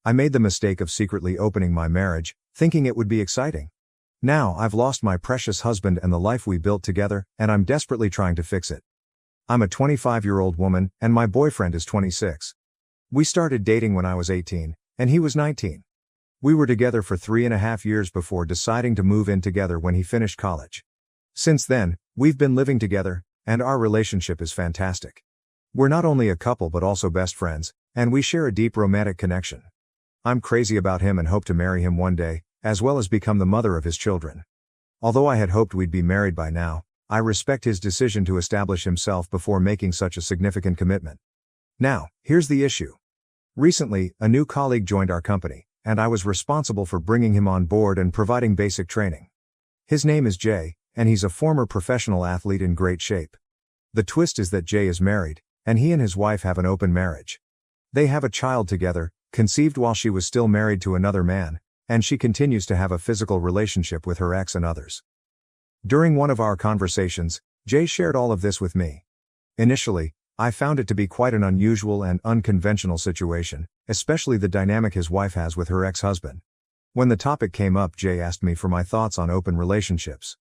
I made the mistake of secretly opening my marriage, thinking it would be exciting. Now I've lost my precious husband and the life we built together, and I'm desperately trying to fix it. I'm a 25-year-old woman, and my boyfriend is 26. We started dating when I was 18, and he was 19. We were together for 3.5 years before deciding to move in together when he finished college. Since then, we've been living together, and our relationship is fantastic. We're not only a couple but also best friends, and we share a deep romantic connection. I'm crazy about him and hope to marry him one day, as well as become the mother of his children. Although I had hoped we'd be married by now, I respect his decision to establish himself before making such a significant commitment. Now, here's the issue. Recently, a new colleague joined our company, and I was responsible for bringing him on board and providing basic training. His name is Jay, and he's a former professional athlete in great shape. The twist is that Jay is married, and he and his wife have an open marriage. They have a child together, conceived while she was still married to another man, and she continues to have a physical relationship with her ex and others. During one of our conversations, Jay shared all of this with me. Initially, I found it to be quite an unusual and unconventional situation, especially the dynamic his wife has with her ex-husband. When the topic came up, Jay asked me for my thoughts on open relationships.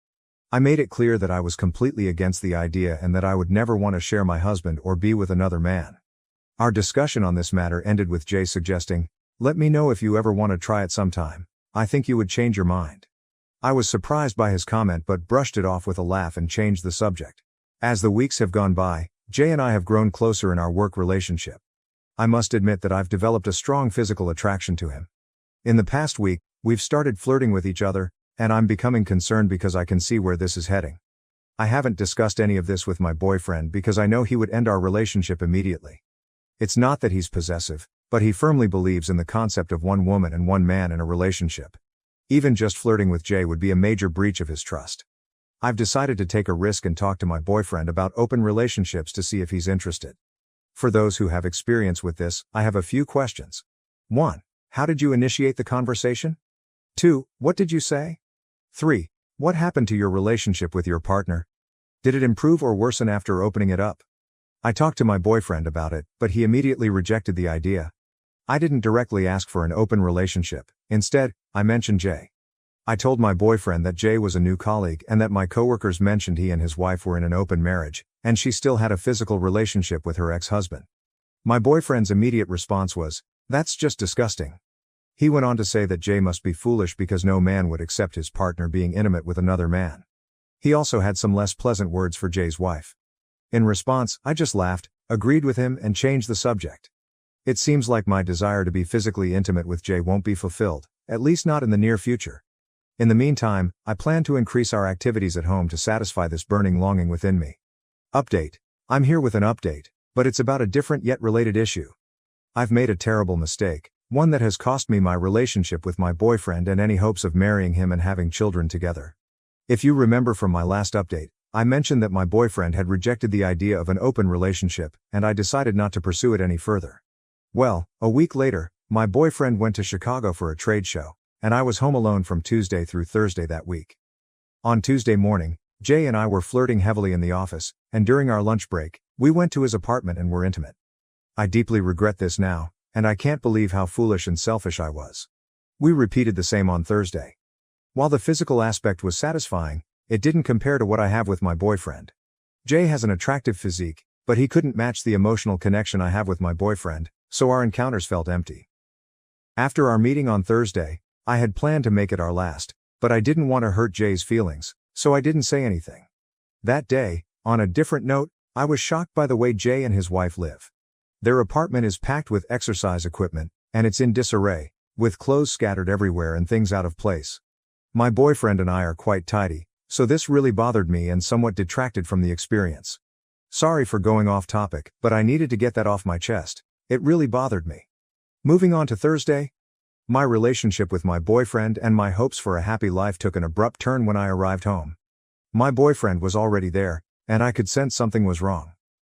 I made it clear that I was completely against the idea and that I would never want to share my husband or be with another man. Our discussion on this matter ended with Jay suggesting, "Let me know if you ever want to try it sometime. I think you would change your mind." I was surprised by his comment but brushed it off with a laugh and changed the subject. As the weeks have gone by, Jay and I have grown closer in our work relationship. I must admit that I've developed a strong physical attraction to him. In the past week, we've started flirting with each other, and I'm becoming concerned because I can see where this is heading. I haven't discussed any of this with my boyfriend because I know he would end our relationship immediately. It's not that he's possessive, but he firmly believes in the concept of one woman and one man in a relationship. Even just flirting with Jay would be a major breach of his trust. I've decided to take a risk and talk to my boyfriend about open relationships to see if he's interested. For those who have experience with this, I have a few questions. 1. How did you initiate the conversation? 2. What did you say? 3. What happened to your relationship with your partner? Did it improve or worsen after opening it up? I talked to my boyfriend about it, but he immediately rejected the idea. I didn't directly ask for an open relationship. Instead, I mentioned Jay. I told my boyfriend that Jay was a new colleague and that my coworkers mentioned he and his wife were in an open marriage, and she still had a physical relationship with her ex-husband. My boyfriend's immediate response was, "That's just disgusting." He went on to say that Jay must be foolish because no man would accept his partner being intimate with another man. He also had some less pleasant words for Jay's wife. In response, I just laughed, agreed with him, and changed the subject. It seems like my desire to be physically intimate with Jay won't be fulfilled, at least not in the near future. In the meantime, I plan to increase our activities at home to satisfy this burning longing within me. Update. I'm here with an update, but it's about a different yet related issue. I've made a terrible mistake, one that has cost me my relationship with my boyfriend and any hopes of marrying him and having children together. If you remember from my last update, I mentioned that my boyfriend had rejected the idea of an open relationship, and I decided not to pursue it any further. Well, a week later, my boyfriend went to Chicago for a trade show, and I was home alone from Tuesday through Thursday that week. On Tuesday morning, Jay and I were flirting heavily in the office, and during our lunch break, we went to his apartment and were intimate. I deeply regret this now, and I can't believe how foolish and selfish I was. We repeated the same on Thursday. While the physical aspect was satisfying, it didn't compare to what I have with my boyfriend. Jay has an attractive physique, but he couldn't match the emotional connection I have with my boyfriend, so our encounters felt empty. After our meeting on Thursday, I had planned to make it our last, but I didn't want to hurt Jay's feelings, so I didn't say anything. That day, on a different note, I was shocked by the way Jay and his wife live. Their apartment is packed with exercise equipment, and it's in disarray, with clothes scattered everywhere and things out of place. My boyfriend and I are quite tidy, so this really bothered me and somewhat detracted from the experience. Sorry for going off topic, but I needed to get that off my chest. It really bothered me. Moving on to Thursday. My relationship with my boyfriend and my hopes for a happy life took an abrupt turn when I arrived home. My boyfriend was already there, and I could sense something was wrong.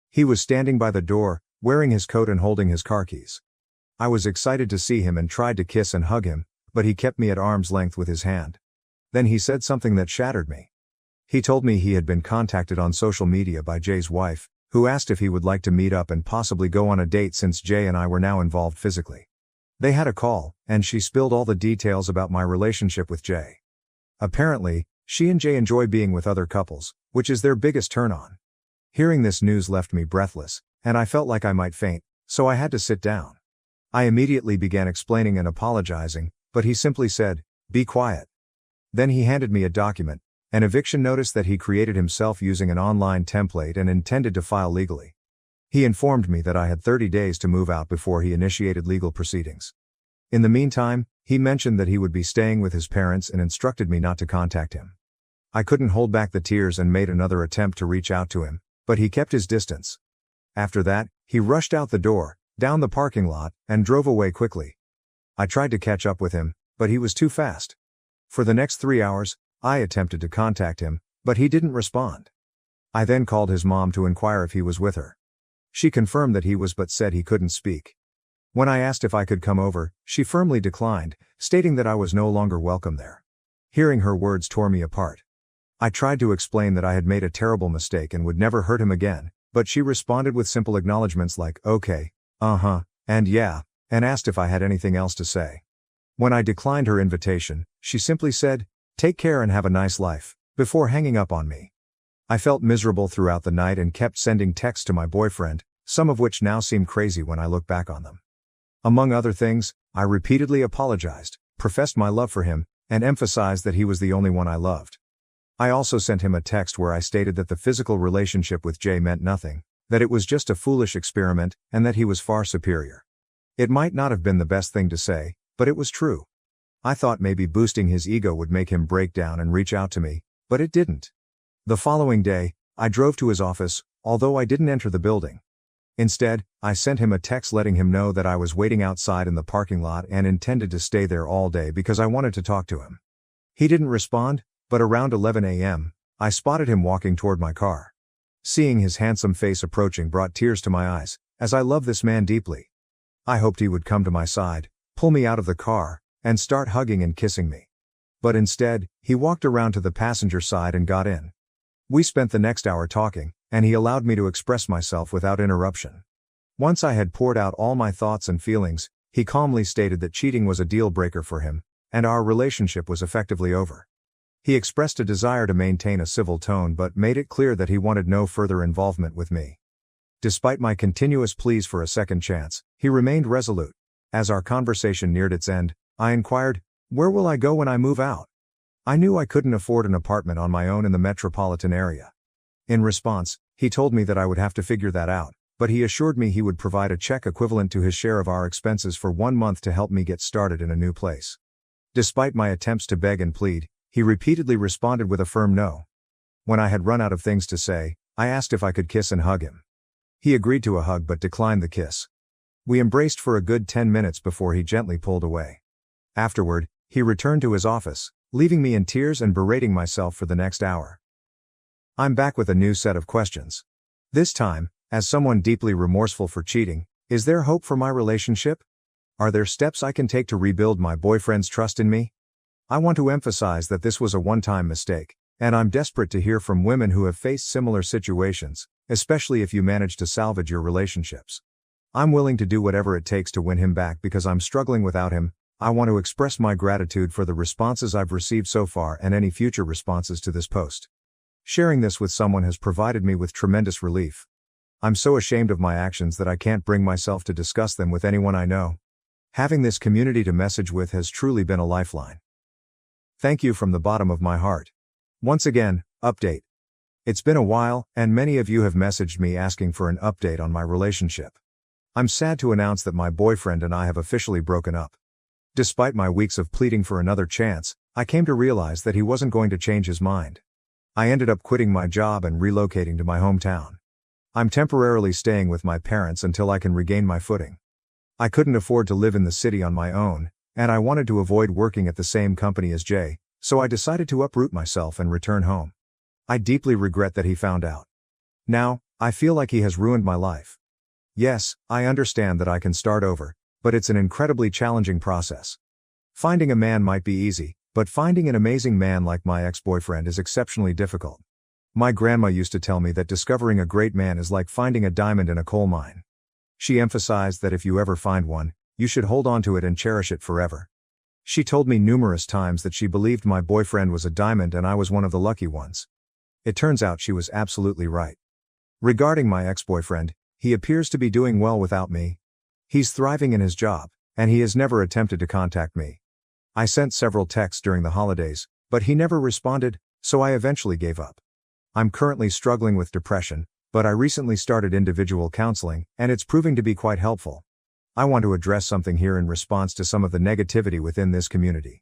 He was standing by the door, wearing his coat and holding his car keys. I was excited to see him and tried to kiss and hug him, but he kept me at arm's length with his hand. Then he said something that shattered me. He told me he had been contacted on social media by Jay's wife, who asked if he would like to meet up and possibly go on a date since Jay and I were now involved physically. They had a call, and she spilled all the details about my relationship with Jay. Apparently, she and Jay enjoy being with other couples, which is their biggest turn-on. Hearing this news left me breathless, and I felt like I might faint, so I had to sit down. I immediately began explaining and apologizing, but he simply said, "Be quiet." Then he handed me a document, an eviction notice that he created himself using an online template and intended to file legally. He informed me that I had 30 days to move out before he initiated legal proceedings. In the meantime, he mentioned that he would be staying with his parents and instructed me not to contact him. I couldn't hold back the tears and made another attempt to reach out to him, but he kept his distance. After that, he rushed out the door, down the parking lot, and drove away quickly. I tried to catch up with him, but he was too fast. For the next 3 hours, I attempted to contact him, but he didn't respond. I then called his mom to inquire if he was with her. She confirmed that he was but said he couldn't speak. When I asked if I could come over, she firmly declined, stating that I was no longer welcome there. Hearing her words tore me apart. I tried to explain that I had made a terrible mistake and would never hurt him again, but she responded with simple acknowledgments like, "Okay, and yeah," and asked if I had anything else to say. When I declined her invitation, she simply said, "Take care and have a nice life," before hanging up on me. I felt miserable throughout the night and kept sending texts to my boyfriend, some of which now seem crazy when I look back on them. Among other things, I repeatedly apologized, professed my love for him, and emphasized that he was the only one I loved. I also sent him a text where I stated that the physical relationship with Jay meant nothing, that it was just a foolish experiment, and that he was far superior. It might not have been the best thing to say, but it was true. I thought maybe boosting his ego would make him break down and reach out to me, but it didn't. The following day, I drove to his office, although I didn't enter the building. Instead, I sent him a text letting him know that I was waiting outside in the parking lot and intended to stay there all day because I wanted to talk to him. He didn't respond, but around 11 a.m., I spotted him walking toward my car. Seeing his handsome face approaching brought tears to my eyes, as I love this man deeply. I hoped he would come to my side, pull me out of the car, and start hugging and kissing me. But instead, he walked around to the passenger side and got in. We spent the next hour talking, and he allowed me to express myself without interruption. Once I had poured out all my thoughts and feelings, he calmly stated that cheating was a deal breaker for him, and our relationship was effectively over. He expressed a desire to maintain a civil tone but made it clear that he wanted no further involvement with me. Despite my continuous pleas for a second chance, he remained resolute. As our conversation neared its end, I inquired, "Where will I go when I move out?" I knew I couldn't afford an apartment on my own in the metropolitan area. In response, he told me that I would have to figure that out, but he assured me he would provide a check equivalent to his share of our expenses for 1 month to help me get started in a new place. Despite my attempts to beg and plead, he repeatedly responded with a firm no. When I had run out of things to say, I asked if I could kiss and hug him. He agreed to a hug but declined the kiss. We embraced for a good 10 minutes before he gently pulled away. Afterward, he returned to his office, leaving me in tears and berating myself for the next hour. I'm back with a new set of questions. This time, as someone deeply remorseful for cheating, is there hope for my relationship? Are there steps I can take to rebuild my boyfriend's trust in me? I want to emphasize that this was a one-time mistake, and I'm desperate to hear from women who have faced similar situations, especially if you manage to salvage your relationships. I'm willing to do whatever it takes to win him back because I'm struggling without him. I want to express my gratitude for the responses I've received so far and any future responses to this post. Sharing this with someone has provided me with tremendous relief. I'm so ashamed of my actions that I can't bring myself to discuss them with anyone I know. Having this community to message with has truly been a lifeline. Thank you from the bottom of my heart. Once again, update. It's been a while, and many of you have messaged me asking for an update on my relationship. I'm sad to announce that my boyfriend and I have officially broken up. Despite my weeks of pleading for another chance, I came to realize that he wasn't going to change his mind. I ended up quitting my job and relocating to my hometown. I'm temporarily staying with my parents until I can regain my footing. I couldn't afford to live in the city on my own, and I wanted to avoid working at the same company as Jay, so I decided to uproot myself and return home. I deeply regret that he found out. Now, I feel like he has ruined my life. Yes, I understand that I can start over, but it's an incredibly challenging process. Finding a man might be easy, but finding an amazing man like my ex-boyfriend is exceptionally difficult. My grandma used to tell me that discovering a great man is like finding a diamond in a coal mine. She emphasized that if you ever find one, you should hold on to it and cherish it forever. She told me numerous times that she believed my boyfriend was a diamond and I was one of the lucky ones. It turns out she was absolutely right. Regarding my ex-boyfriend, he appears to be doing well without me. He's thriving in his job, and he has never attempted to contact me. I sent several texts during the holidays, but he never responded, so I eventually gave up. I'm currently struggling with depression, but I recently started individual counseling, and it's proving to be quite helpful. I want to address something here in response to some of the negativity within this community.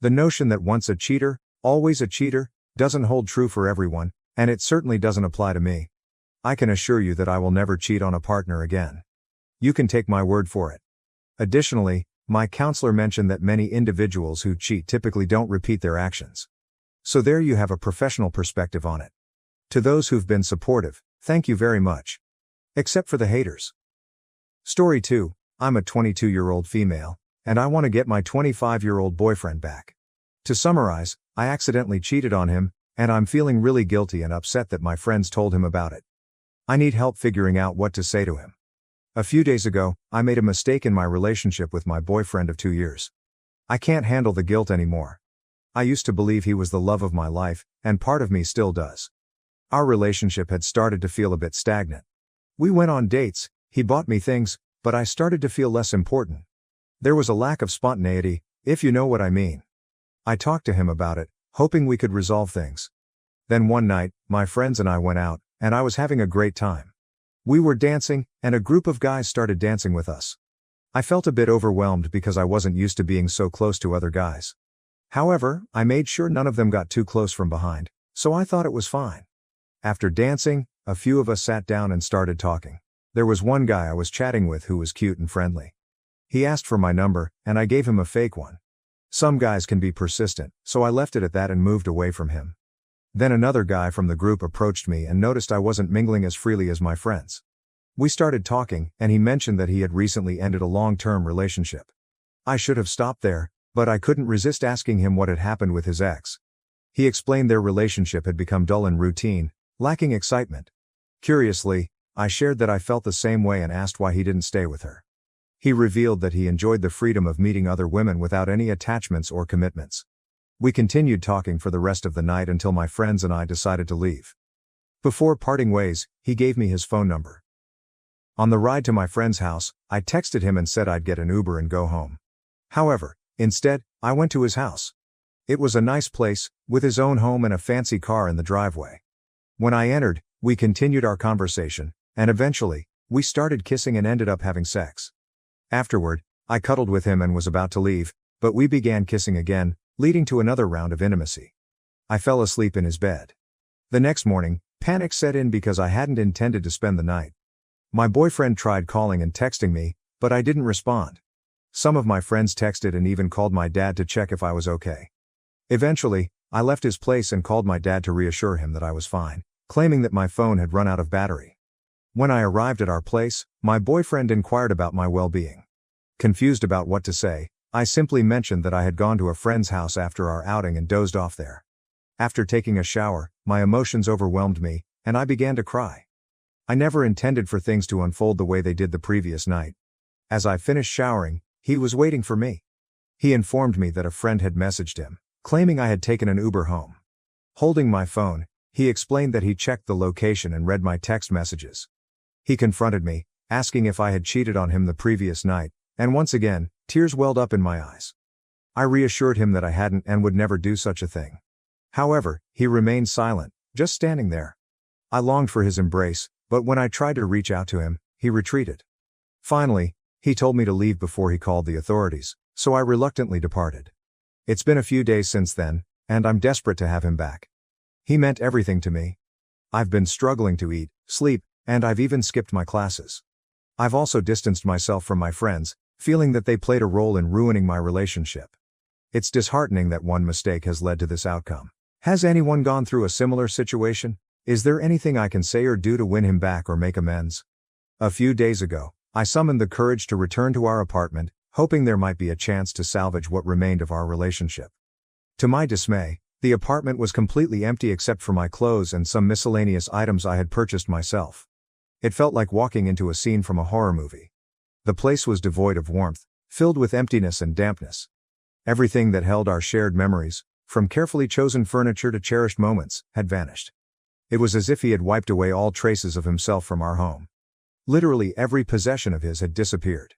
The notion that once a cheater, always a cheater, doesn't hold true for everyone, and it certainly doesn't apply to me. I can assure you that I will never cheat on a partner again. You can take my word for it. Additionally, my counselor mentioned that many individuals who cheat typically don't repeat their actions. So there you have a professional perspective on it. To those who've been supportive, thank you very much. Except for the haters. Story 2, I'm a 22-year-old female, and I want to get my 25-year-old boyfriend back. To summarize, I accidentally cheated on him, and I'm feeling really guilty and upset that my friends told him about it. I need help figuring out what to say to him. A few days ago, I made a mistake in my relationship with my boyfriend of 2 years. I can't handle the guilt anymore. I used to believe he was the love of my life, and part of me still does. Our relationship had started to feel a bit stagnant. We went on dates, he bought me things, but I started to feel less important. There was a lack of spontaneity, if you know what I mean. I talked to him about it, hoping we could resolve things. Then one night, my friends and I went out, and I was having a great time. We were dancing, and a group of guys started dancing with us. I felt a bit overwhelmed because I wasn't used to being so close to other guys. However, I made sure none of them got too close from behind, so I thought it was fine. After dancing, a few of us sat down and started talking. There was one guy I was chatting with who was cute and friendly. He asked for my number, and I gave him a fake one. Some guys can be persistent, so I left it at that and moved away from him. Then another guy from the group approached me and noticed I wasn't mingling as freely as my friends. We started talking, and he mentioned that he had recently ended a long-term relationship. I should have stopped there, but I couldn't resist asking him what had happened with his ex. He explained their relationship had become dull and routine, lacking excitement. Curiously, I shared that I felt the same way and asked why he didn't stay with her. He revealed that he enjoyed the freedom of meeting other women without any attachments or commitments. We continued talking for the rest of the night until my friends and I decided to leave. Before parting ways, he gave me his phone number. On the ride to my friend's house, I texted him and said I'd get an Uber and go home. However, instead, I went to his house. It was a nice place, with his own home and a fancy car in the driveway. When I entered, we continued our conversation, and eventually, we started kissing and ended up having sex. Afterward, I cuddled with him and was about to leave, but we began kissing again, leading to another round of intimacy. I fell asleep in his bed. The next morning, panic set in because I hadn't intended to spend the night. My boyfriend tried calling and texting me, but I didn't respond. Some of my friends texted and even called my dad to check if I was okay. Eventually, I left his place and called my dad to reassure him that I was fine, claiming that my phone had run out of battery. When I arrived at our place, my boyfriend inquired about my well-being. Confused about what to say, I simply mentioned that I had gone to a friend's house after our outing and dozed off there. After taking a shower, my emotions overwhelmed me, and I began to cry. I never intended for things to unfold the way they did the previous night. As I finished showering, he was waiting for me. He informed me that a friend had messaged him, claiming I had taken an Uber home. Holding my phone, he explained that he checked the location and read my text messages. He confronted me, asking if I had cheated on him the previous night, and once again, tears welled up in my eyes. I reassured him that I hadn't and would never do such a thing. However, he remained silent, just standing there. I longed for his embrace, but when I tried to reach out to him, he retreated. Finally, he told me to leave before he called the authorities, so I reluctantly departed. It's been a few days since then, and I'm desperate to have him back. He meant everything to me. I've been struggling to eat, sleep, and I've even skipped my classes. I've also distanced myself from my friends, feeling that they played a role in ruining my relationship. It's disheartening that one mistake has led to this outcome. Has anyone gone through a similar situation? Is there anything I can say or do to win him back or make amends? A few days ago, I summoned the courage to return to our apartment, hoping there might be a chance to salvage what remained of our relationship. To my dismay, the apartment was completely empty except for my clothes and some miscellaneous items I had purchased myself. It felt like walking into a scene from a horror movie. The place was devoid of warmth, filled with emptiness and dampness. Everything that held our shared memories, from carefully chosen furniture to cherished moments, had vanished. It was as if he had wiped away all traces of himself from our home. Literally every possession of his had disappeared.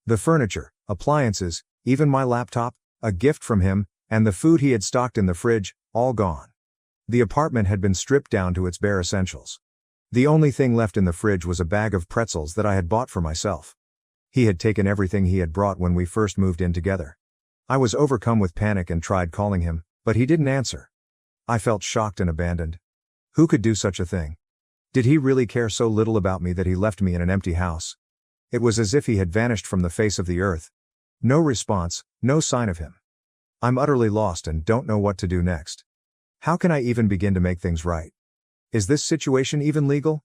The furniture, appliances, even my laptop, a gift from him, and the food he had stocked in the fridge, all gone. The apartment had been stripped down to its bare essentials. The only thing left in the fridge was a bag of pretzels that I had bought for myself. He had taken everything he had brought when we first moved in together. I was overcome with panic and tried calling him, but he didn't answer. I felt shocked and abandoned. Who could do such a thing? Did he really care so little about me that he left me in an empty house? It was as if he had vanished from the face of the earth. No response, no sign of him. I'm utterly lost and don't know what to do next. How can I even begin to make things right? Is this situation even legal?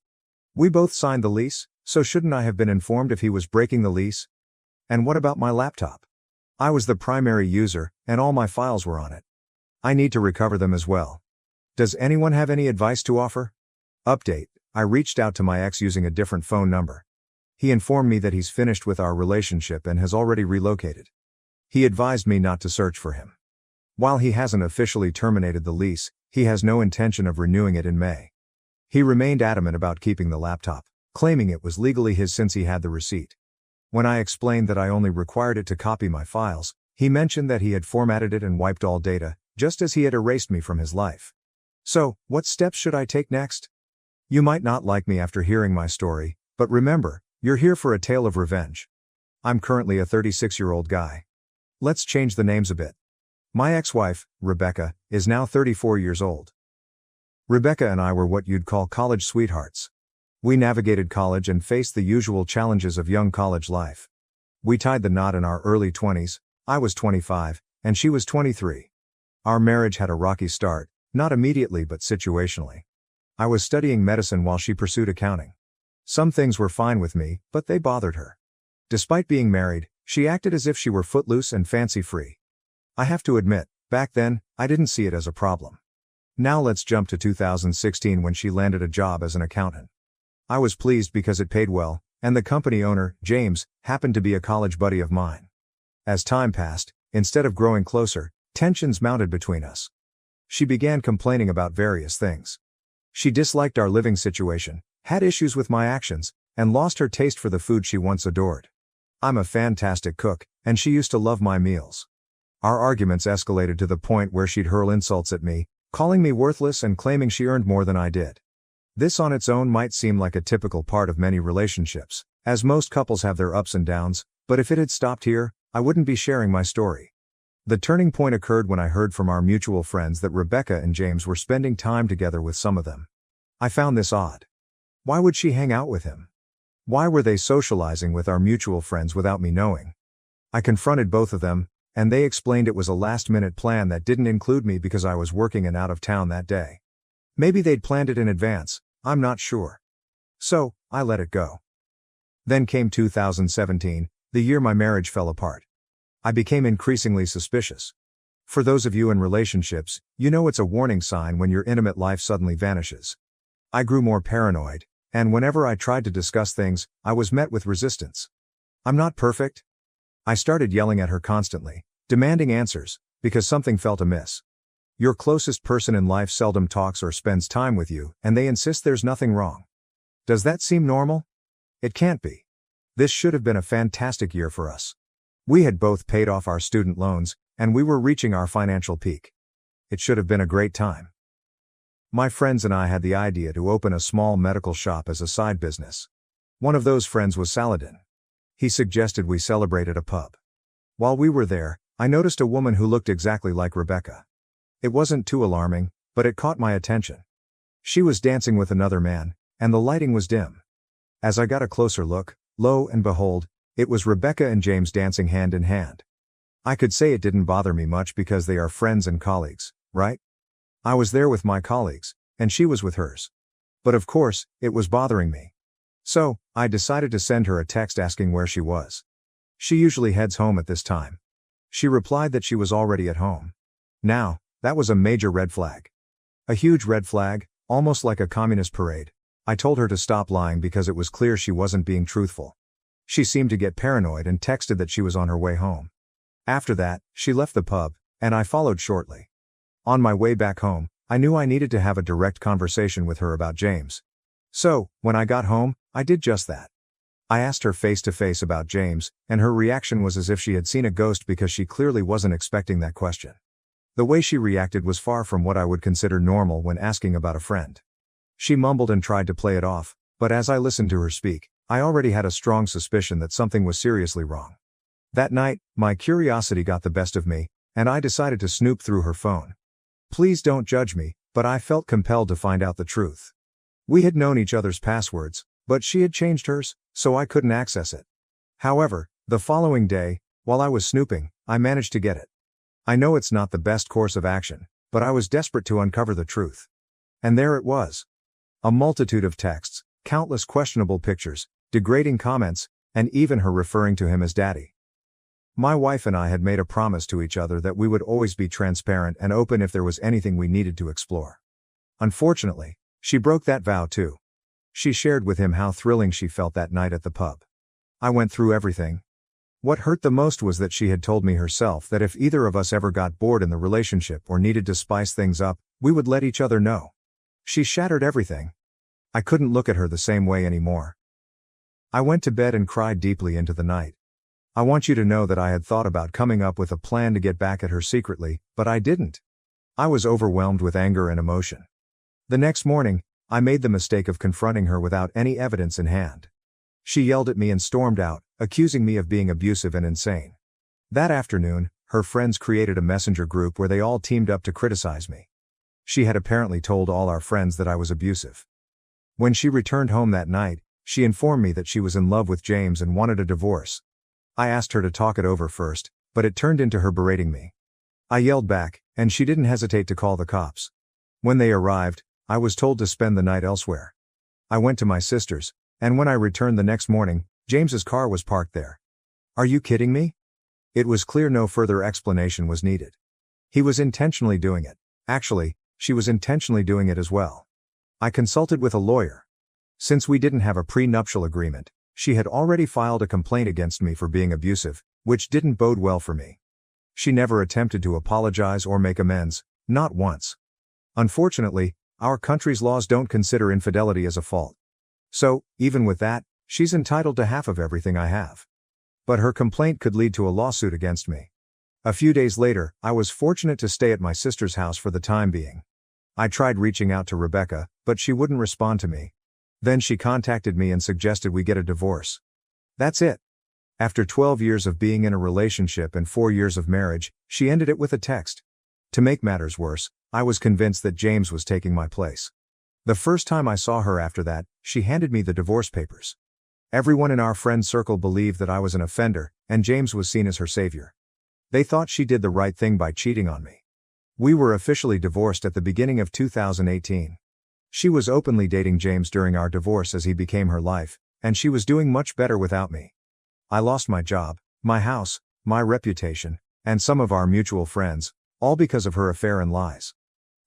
We both signed the lease, so shouldn't I have been informed if he was breaking the lease? And what about my laptop? I was the primary user, and all my files were on it. I need to recover them as well. Does anyone have any advice to offer? Update: I reached out to my ex using a different phone number. He informed me that he's finished with our relationship and has already relocated. He advised me not to search for him. While he hasn't officially terminated the lease, he has no intention of renewing it in May. He remained adamant about keeping the laptop, claiming it was legally his since he had the receipt. When I explained that I only required it to copy my files, he mentioned that he had formatted it and wiped all data, just as he had erased me from his life. So, what steps should I take next? You might not like me after hearing my story, but remember, you're here for a tale of revenge. I'm currently a 36-year-old guy. Let's change the names a bit. My ex-wife, Rebecca, is now 34 years old. Rebecca and I were what you'd call college sweethearts. We navigated college and faced the usual challenges of young college life. We tied the knot in our early 20s, I was 25, and she was 23. Our marriage had a rocky start, not immediately but situationally. I was studying medicine while she pursued accounting. Some things were fine with me, but they bothered her. Despite being married, she acted as if she were footloose and fancy-free. I have to admit, back then, I didn't see it as a problem. Now let's jump to 2016 when she landed a job as an accountant. I was pleased because it paid well, and the company owner, James, happened to be a college buddy of mine. As time passed, instead of growing closer, tensions mounted between us. She began complaining about various things. She disliked our living situation, had issues with my actions, and lost her taste for the food she once adored. I'm a fantastic cook, and she used to love my meals. Our arguments escalated to the point where she'd hurl insults at me, calling me worthless and claiming she earned more than I did. This on its own might seem like a typical part of many relationships, as most couples have their ups and downs, but if it had stopped here, I wouldn't be sharing my story. The turning point occurred when I heard from our mutual friends that Rebecca and James were spending time together with some of them. I found this odd. Why would she hang out with him? Why were they socializing with our mutual friends without me knowing? I confronted both of them, and they explained it was a last-minute plan that didn't include me because I was working and out of town that day. Maybe they'd planned it in advance, I'm not sure. So, I let it go. Then came 2017, the year my marriage fell apart. I became increasingly suspicious. For those of you in relationships, you know it's a warning sign when your intimate life suddenly vanishes. I grew more paranoid, and whenever I tried to discuss things, I was met with resistance. I'm not perfect. I started yelling at her constantly, demanding answers, because something felt amiss. Your closest person in life seldom talks or spends time with you, and they insist there's nothing wrong. Does that seem normal? It can't be. This should have been a fantastic year for us. We had both paid off our student loans, and we were reaching our financial peak. It should have been a great time. My friends and I had the idea to open a small medical shop as a side business. One of those friends was Saladin. He suggested we celebrate at a pub. While we were there, I noticed a woman who looked exactly like Rebecca. It wasn't too alarming, but it caught my attention. She was dancing with another man, and the lighting was dim. As I got a closer look, lo and behold, it was Rebecca and James dancing hand in hand. I could say it didn't bother me much because they are friends and colleagues, right? I was there with my colleagues, and she was with hers. But of course, it was bothering me. So, I decided to send her a text asking where she was. She usually heads home at this time. She replied that she was already at home. Now, that was a major red flag. A huge red flag, almost like a communist parade. I told her to stop lying because it was clear she wasn't being truthful. She seemed to get paranoid and texted that she was on her way home. After that, she left the pub, and I followed shortly. On my way back home, I knew I needed to have a direct conversation with her about James. So, when I got home, I did just that. I asked her face to face about James, and her reaction was as if she had seen a ghost because she clearly wasn't expecting that question. The way she reacted was far from what I would consider normal when asking about a friend. She mumbled and tried to play it off, but as I listened to her speak, I already had a strong suspicion that something was seriously wrong. That night, my curiosity got the best of me, and I decided to snoop through her phone. Please don't judge me, but I felt compelled to find out the truth. We had known each other's passwords, but she had changed hers, so I couldn't access it. However, the following day, while I was snooping, I managed to get it. I know it's not the best course of action, but I was desperate to uncover the truth. And there it was. A multitude of texts, countless questionable pictures, degrading comments, and even her referring to him as daddy. My wife and I had made a promise to each other that we would always be transparent and open if there was anything we needed to explore. Unfortunately, she broke that vow too. She shared with him how thrilling she felt that night at the pub. I went through everything. What hurt the most was that she had told me herself that if either of us ever got bored in the relationship or needed to spice things up, we would let each other know. She shattered everything. I couldn't look at her the same way anymore. I went to bed and cried deeply into the night. I want you to know that I had thought about coming up with a plan to get back at her secretly, but I didn't. I was overwhelmed with anger and emotion. The next morning, I made the mistake of confronting her without any evidence in hand. She yelled at me and stormed out, accusing me of being abusive and insane. That afternoon, her friends created a messenger group where they all teamed up to criticize me. She had apparently told all our friends that I was abusive. When she returned home that night, she informed me that she was in love with James and wanted a divorce. I asked her to talk it over first, but it turned into her berating me. I yelled back, and she didn't hesitate to call the cops. When they arrived, I was told to spend the night elsewhere. I went to my sister's, and when I returned the next morning, James's car was parked there. Are you kidding me? It was clear no further explanation was needed. He was intentionally doing it. Actually, she was intentionally doing it as well. I consulted with a lawyer. Since we didn't have a prenuptial agreement, she had already filed a complaint against me for being abusive, which didn't bode well for me. She never attempted to apologize or make amends, not once. Unfortunately, our country's laws don't consider infidelity as a fault. So, even with that, she's entitled to half of everything I have. But her complaint could lead to a lawsuit against me. A few days later, I was fortunate to stay at my sister's house for the time being. I tried reaching out to Rebecca, but she wouldn't respond to me. Then she contacted me and suggested we get a divorce. That's it. After 12 years of being in a relationship and 4 years of marriage, she ended it with a text. To make matters worse, I was convinced that James was taking my place. The first time I saw her after that, she handed me the divorce papers. Everyone in our friend circle believed that I was an offender, and James was seen as her savior. They thought she did the right thing by cheating on me. We were officially divorced at the beginning of 2018. She was openly dating James during our divorce as he became her life, and she was doing much better without me. I lost my job, my house, my reputation, and some of our mutual friends, all because of her affair and lies.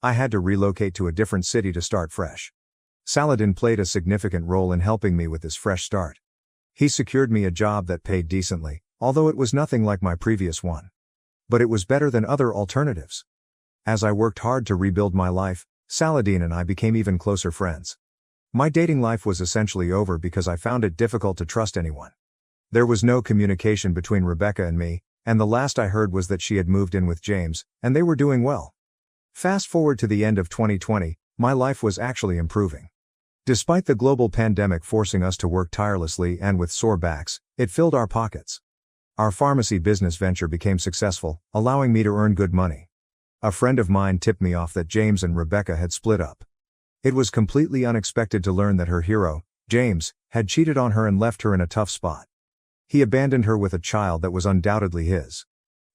I had to relocate to a different city to start fresh. Saladin played a significant role in helping me with this fresh start. He secured me a job that paid decently, although it was nothing like my previous one. But it was better than other alternatives. As I worked hard to rebuild my life, Saladin and I became even closer friends. My dating life was essentially over because I found it difficult to trust anyone. There was no communication between Rebecca and me, and the last I heard was that she had moved in with James, and they were doing well. Fast forward to the end of 2020, my life was actually improving. Despite the global pandemic forcing us to work tirelessly and with sore backs, it filled our pockets. Our pharmacy business venture became successful, allowing me to earn good money. A friend of mine tipped me off that James and Rebecca had split up. It was completely unexpected to learn that her hero, James, had cheated on her and left her in a tough spot. He abandoned her with a child that was undoubtedly his.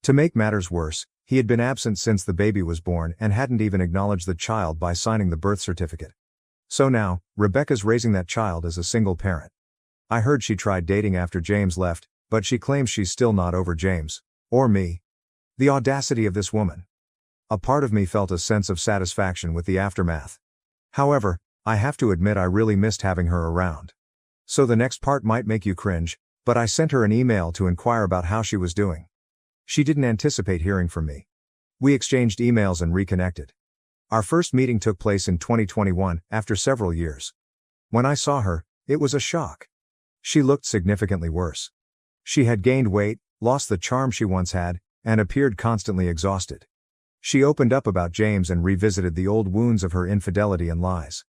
To make matters worse, he had been absent since the baby was born and hadn't even acknowledged the child by signing the birth certificate. So now, Rebecca's raising that child as a single parent. I heard she tried dating after James left, but she claims she's still not over James, or me. The audacity of this woman. A part of me felt a sense of satisfaction with the aftermath. However, I have to admit I really missed having her around. So the next part might make you cringe, But I sent her an email to inquire about how she was doing. She didn't anticipate hearing from me. We exchanged emails and reconnected. Our first meeting took place in 2021, after several years. When I saw her, it was a shock. She looked significantly worse. She had gained weight, lost the charm she once had, and appeared constantly exhausted. She opened up about James and revisited the old wounds of her infidelity and lies.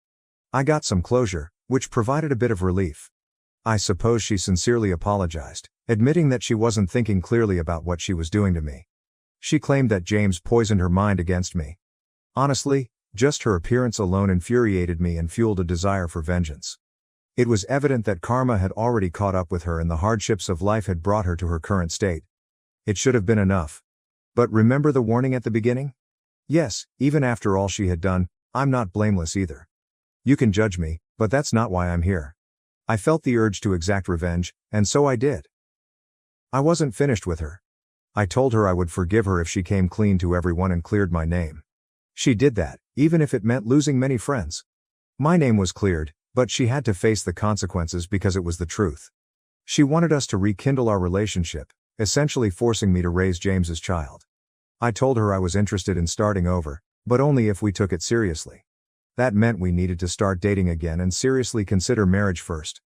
I got some closure, which provided a bit of relief. I suppose she sincerely apologized, admitting that she wasn't thinking clearly about what she was doing to me. She claimed that James poisoned her mind against me. Honestly, just her appearance alone infuriated me and fueled a desire for vengeance. It was evident that karma had already caught up with her and the hardships of life had brought her to her current state. It should have been enough. But remember the warning at the beginning? Yes, even after all she had done, I'm not blameless either. You can judge me, but that's not why I'm here. I felt the urge to exact revenge, and so I did. I wasn't finished with her. I told her I would forgive her if she came clean to everyone and cleared my name. She did that, even if it meant losing many friends. My name was cleared, but she had to face the consequences because it was the truth. She wanted us to rekindle our relationship, essentially forcing me to raise James's child. I told her I was interested in starting over, but only if we took it seriously. That meant we needed to start dating again and seriously consider marriage first.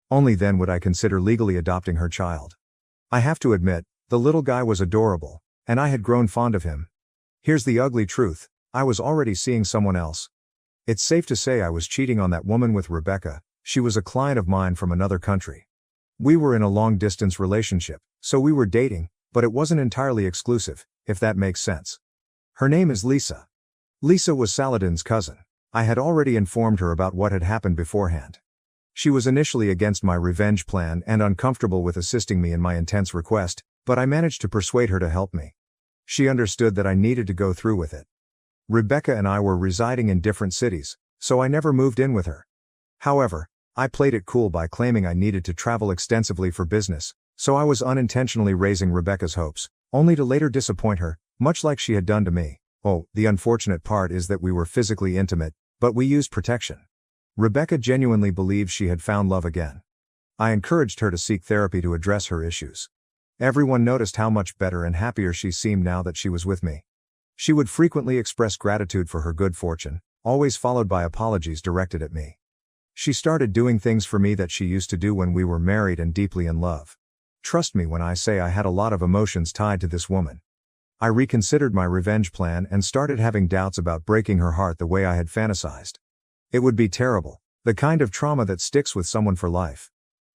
Only then would I consider legally adopting her child. I have to admit, the little guy was adorable, and I had grown fond of him. Here's the ugly truth, I was already seeing someone else. It's safe to say I was cheating on that woman with Rebecca. She was a client of mine from another country. We were in a long-distance relationship, so we were dating, but it wasn't entirely exclusive, if that makes sense. Her name is Lisa. Lisa was Saladin's cousin. I had already informed her about what had happened beforehand. She was initially against my revenge plan and uncomfortable with assisting me in my intense request, but I managed to persuade her to help me. She understood that I needed to go through with it. Rebecca and I were residing in different cities, so I never moved in with her. However, I played it cool by claiming I needed to travel extensively for business, so I was unintentionally raising Rebecca's hopes, only to later disappoint her, much like she had done to me. Oh, the unfortunate part is that we were physically intimate, but we used protection. Rebecca genuinely believed she had found love again. I encouraged her to seek therapy to address her issues. Everyone noticed how much better and happier she seemed now that she was with me. She would frequently express gratitude for her good fortune, always followed by apologies directed at me. She started doing things for me that she used to do when we were married and deeply in love. Trust me when I say I had a lot of emotions tied to this woman. I reconsidered my revenge plan and started having doubts about breaking her heart the way I had fantasized. It would be terrible, the kind of trauma that sticks with someone for life.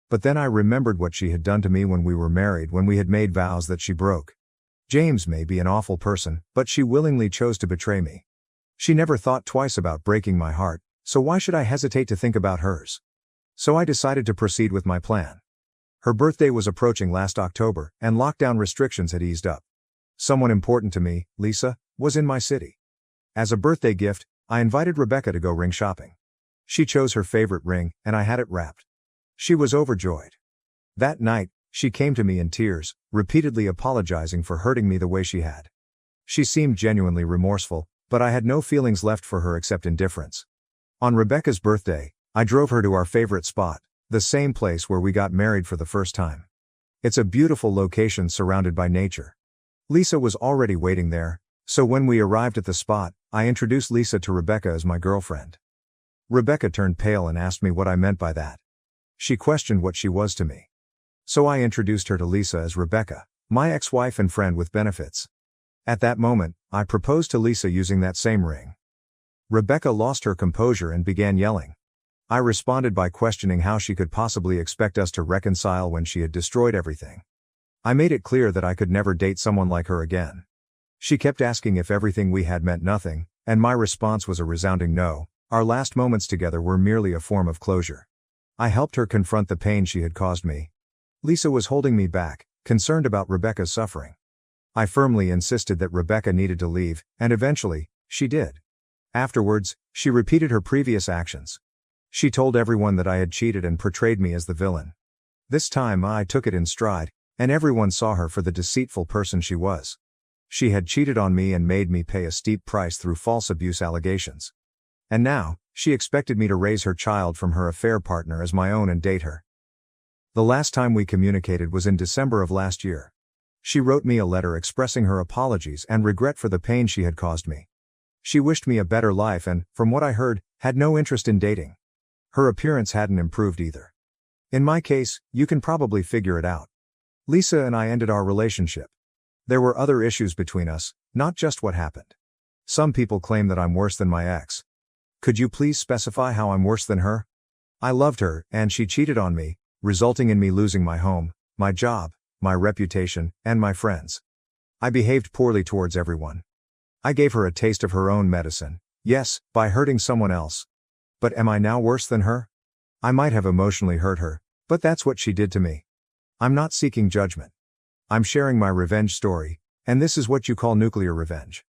But then I remembered what she had done to me when we were married, when we had made vows that she broke. James may be an awful person, but she willingly chose to betray me. She never thought twice about breaking my heart, so why should I hesitate to think about hers? So I decided to proceed with my plan. Her birthday was approaching last October, and lockdown restrictions had eased up. Someone important to me, Lisa, was in my city. As a birthday gift, I invited Rebecca to go ring shopping. She chose her favorite ring, and I had it wrapped. She was overjoyed. That night, she came to me in tears, repeatedly apologizing for hurting me the way she had. She seemed genuinely remorseful, but I had no feelings left for her except indifference. On Rebecca's birthday, I drove her to our favorite spot, the same place where we got married for the first time. It's a beautiful location surrounded by nature. Lisa was already waiting there, so when we arrived at the spot, I introduced Lisa to Rebecca as my girlfriend. Rebecca turned pale and asked me what I meant by that. She questioned what she was to me. So I introduced her to Lisa as Rebecca, my ex-wife and friend with benefits. At that moment, I proposed to Lisa using that same ring. Rebecca lost her composure and began yelling. I responded by questioning how she could possibly expect us to reconcile when she had destroyed everything. I made it clear that I could never date someone like her again. She kept asking if everything we had meant nothing, and my response was a resounding no. Our last moments together were merely a form of closure. I helped her confront the pain she had caused me. Lisa was holding me back, concerned about Rebecca's suffering. I firmly insisted that Rebecca needed to leave, and eventually, she did. Afterwards, she repeated her previous actions. She told everyone that I had cheated and portrayed me as the villain. This time I took it in stride, and everyone saw her for the deceitful person she was. She had cheated on me and made me pay a steep price through false abuse allegations. And now, she expected me to raise her child from her affair partner as my own and date her. The last time we communicated was in December of last year. She wrote me a letter expressing her apologies and regret for the pain she had caused me. She wished me a better life and, from what I heard, had no interest in dating. Her appearance hadn't improved either. In my case, you can probably figure it out. Lisa and I ended our relationship. There were other issues between us, not just what happened. Some people claim that I'm worse than my ex. Could you please specify how I'm worse than her? I loved her, and she cheated on me, resulting in me losing my home, my job, my reputation, and my friends. I behaved poorly towards everyone. I gave her a taste of her own medicine, yes, by hurting someone else. But am I now worse than her? I might have emotionally hurt her, but that's what she did to me. I'm not seeking judgment. I'm sharing my revenge story, and this is what you call nuclear revenge.